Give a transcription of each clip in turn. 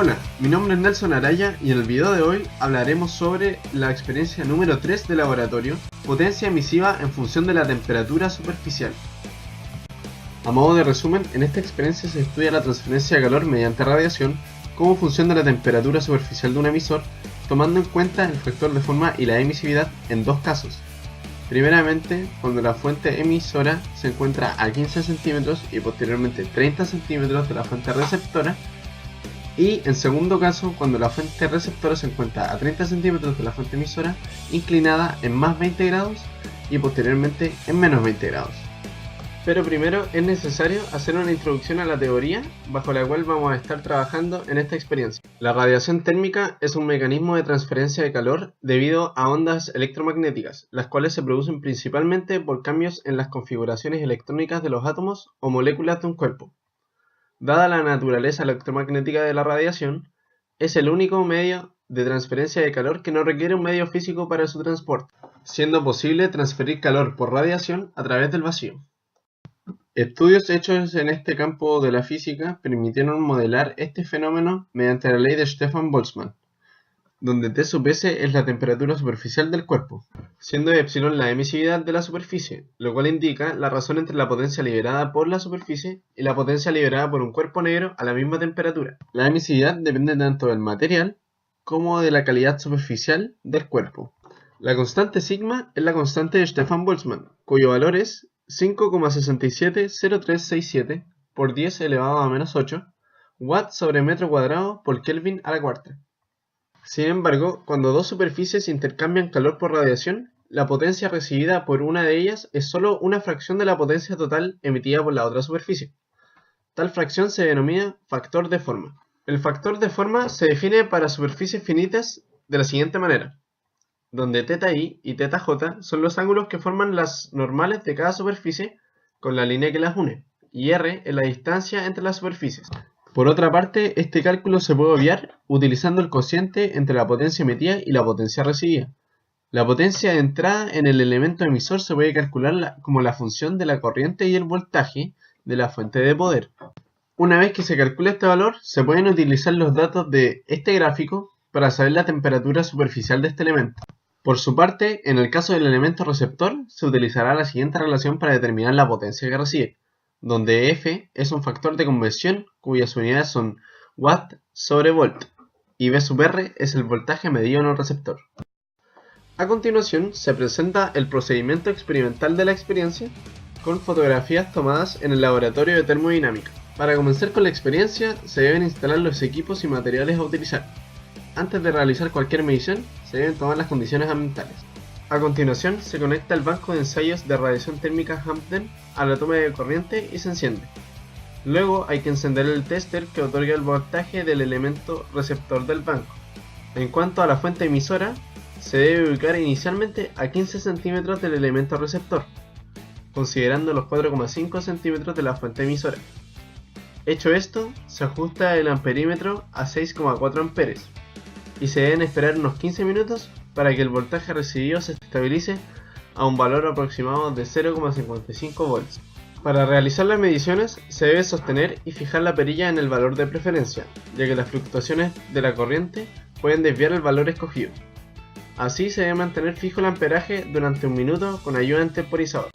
Hola, mi nombre es Nelson Araya y en el video de hoy hablaremos sobre la experiencia número 3 de laboratorio, potencia emisiva en función de la temperatura superficial. A modo de resumen, en esta experiencia se estudia la transferencia de calor mediante radiación como función de la temperatura superficial de un emisor, tomando en cuenta el factor de forma y la emisividad en dos casos. Primeramente, cuando la fuente emisora se encuentra a 15 centímetros y posteriormente 30 centímetros de la fuente receptora, y en segundo caso, cuando la fuente receptora se encuentra a 30 centímetros de la fuente emisora, inclinada en más 20 grados y posteriormente en menos 20 grados. Pero primero es necesario hacer una introducción a la teoría bajo la cual vamos a estar trabajando en esta experiencia. La radiación térmica es un mecanismo de transferencia de calor debido a ondas electromagnéticas, las cuales se producen principalmente por cambios en las configuraciones electrónicas de los átomos o moléculas de un cuerpo. Dada la naturaleza electromagnética de la radiación, es el único medio de transferencia de calor que no requiere un medio físico para su transporte, siendo posible transferir calor por radiación a través del vacío. Estudios hechos en este campo de la física permitieron modelar este fenómeno mediante la ley de Stefan Boltzmann, donde T sub S es la temperatura superficial del cuerpo, siendo epsilon la emisividad de la superficie, lo cual indica la razón entre la potencia liberada por la superficie y la potencia liberada por un cuerpo negro a la misma temperatura. La emisividad depende tanto del material como de la calidad superficial del cuerpo. La constante sigma es la constante de Stefan Boltzmann, cuyo valor es 5,670367 por 10 elevado a menos 8 watts sobre metro cuadrado por Kelvin a la cuarta. Sin embargo, cuando dos superficies intercambian calor por radiación, la potencia recibida por una de ellas es solo una fracción de la potencia total emitida por la otra superficie. Tal fracción se denomina factor de forma. El factor de forma se define para superficies finitas de la siguiente manera, donde θi y θj son los ángulos que forman las normales de cada superficie con la línea que las une, y r es la distancia entre las superficies. Por otra parte, este cálculo se puede obviar utilizando el cociente entre la potencia emitida y la potencia recibida. La potencia de entrada en el elemento emisor se puede calcular como la función de la corriente y el voltaje de la fuente de poder. Una vez que se calcula este valor, se pueden utilizar los datos de este gráfico para saber la temperatura superficial de este elemento. Por su parte, en el caso del elemento receptor, se utilizará la siguiente relación para determinar la potencia que recibe, donde F es un factor de conversión cuyas unidades son watt sobre volt, y V sub R es el voltaje medido en el receptor. A continuación se presenta el procedimiento experimental de la experiencia con fotografías tomadas en el laboratorio de termodinámica. Para comenzar con la experiencia se deben instalar los equipos y materiales a utilizar. Antes de realizar cualquier medición se deben tomar las condiciones ambientales. A continuación se conecta el banco de ensayos de radiación térmica Hampden a la toma de corriente y se enciende. Luego hay que encender el tester que otorga el voltaje del elemento receptor del banco. En cuanto a la fuente emisora, se debe ubicar inicialmente a 15 centímetros del elemento receptor, considerando los 4,5 centímetros de la fuente emisora. Hecho esto, se ajusta el amperímetro a 6,4 amperes y se deben esperar unos 15 minutos para que el voltaje recibido se estabilice a un valor aproximado de 0,55 volts. Para realizar las mediciones se debe sostener y fijar la perilla en el valor de preferencia, ya que las fluctuaciones de la corriente pueden desviar el valor escogido. Así se debe mantener fijo el amperaje durante un minuto con ayuda del temporizador.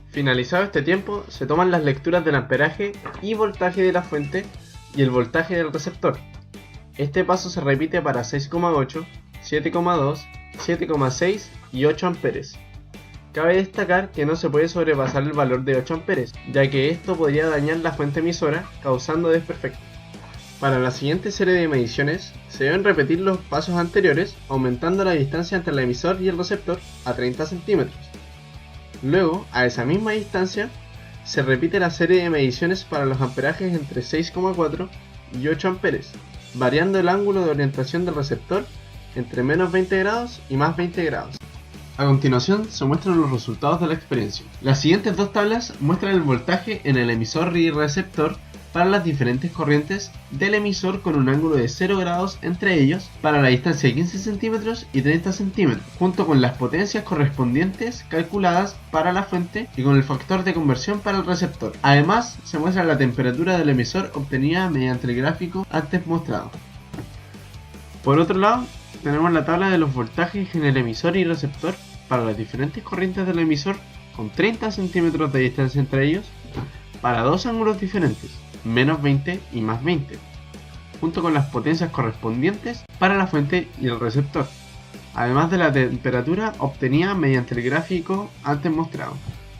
Finalizado este tiempo, se toman las lecturas del amperaje y voltaje de la fuente y el voltaje del receptor. Este paso se repite para 6,8, 7,2, 7,6 y 8 amperes. Cabe destacar que no se puede sobrepasar el valor de 8 amperes, ya que esto podría dañar la fuente emisora, causando desperfectos. Para la siguiente serie de mediciones, se deben repetir los pasos anteriores, aumentando la distancia entre el emisor y el receptor a 30 centímetros. Luego, a esa misma distancia, se repite la serie de mediciones para los amperajes entre 6,4 y 8 amperes, variando el ángulo de orientación del receptor entre menos 20 grados y más 20 grados. A continuación se muestran los resultados de la experiencia. Las siguientes dos tablas muestran el voltaje en el emisor y receptor para las diferentes corrientes del emisor con un ángulo de 0 grados entre ellos para la distancia de 15 centímetros y 30 centímetros, junto con las potencias correspondientes calculadas para la fuente y con el factor de conversión para el receptor. Además, se muestra la temperatura del emisor obtenida mediante el gráfico antes mostrado. Por otro lado, tenemos la tabla de los voltajes en el emisor y receptor para las diferentes corrientes del emisor con 30 centímetros de distancia entre ellos para dos ángulos diferentes, menos 20 y más 20, junto con las potencias correspondientes para la fuente y el receptor, además de la temperatura obtenida mediante el gráfico antes mostrado.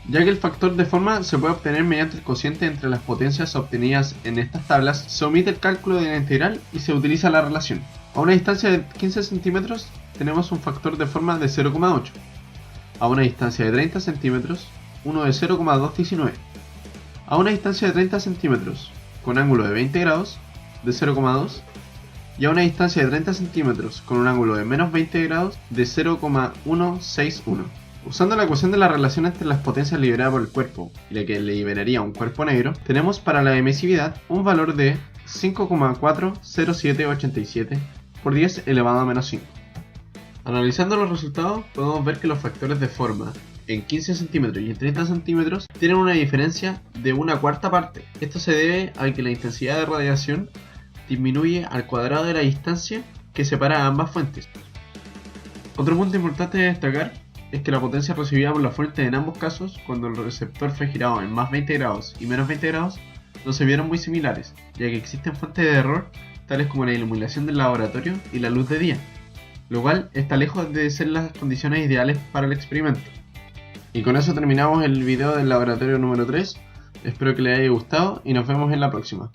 Ya que el factor de forma se puede obtener mediante el cociente entre las potencias obtenidas en estas tablas, se omite el cálculo de la integral y se utiliza la relación. A una distancia de 15 centímetros tenemos un factor de forma de 0,8. A una distancia de 30 centímetros, uno de 0,219. A una distancia de 30 centímetros, con ángulo de 20 grados, de 0,2. Y a una distancia de 30 centímetros, con un ángulo de menos 20 grados, de 0,161. Usando la ecuación de la relación entre las potencias liberadas por el cuerpo y la que liberaría un cuerpo negro, tenemos para la emisividad un valor de 5,40787 por 10 elevado a menos 5. Analizando los resultados, podemos ver que los factores de forma en 15 centímetros y en 30 centímetros tienen una diferencia de una cuarta parte. Esto se debe a que la intensidad de radiación disminuye al cuadrado de la distancia que separa a ambas fuentes. Otro punto importante de destacar es que la potencia recibida por la fuente en ambos casos, cuando el receptor fue girado en más 20 grados y menos 20 grados, no se vieron muy similares, ya que existen fuentes de error tales como la iluminación del laboratorio y la luz de día, lo cual está lejos de ser las condiciones ideales para el experimento. Y con eso terminamos el video del laboratorio número 3, espero que les haya gustado y nos vemos en la próxima.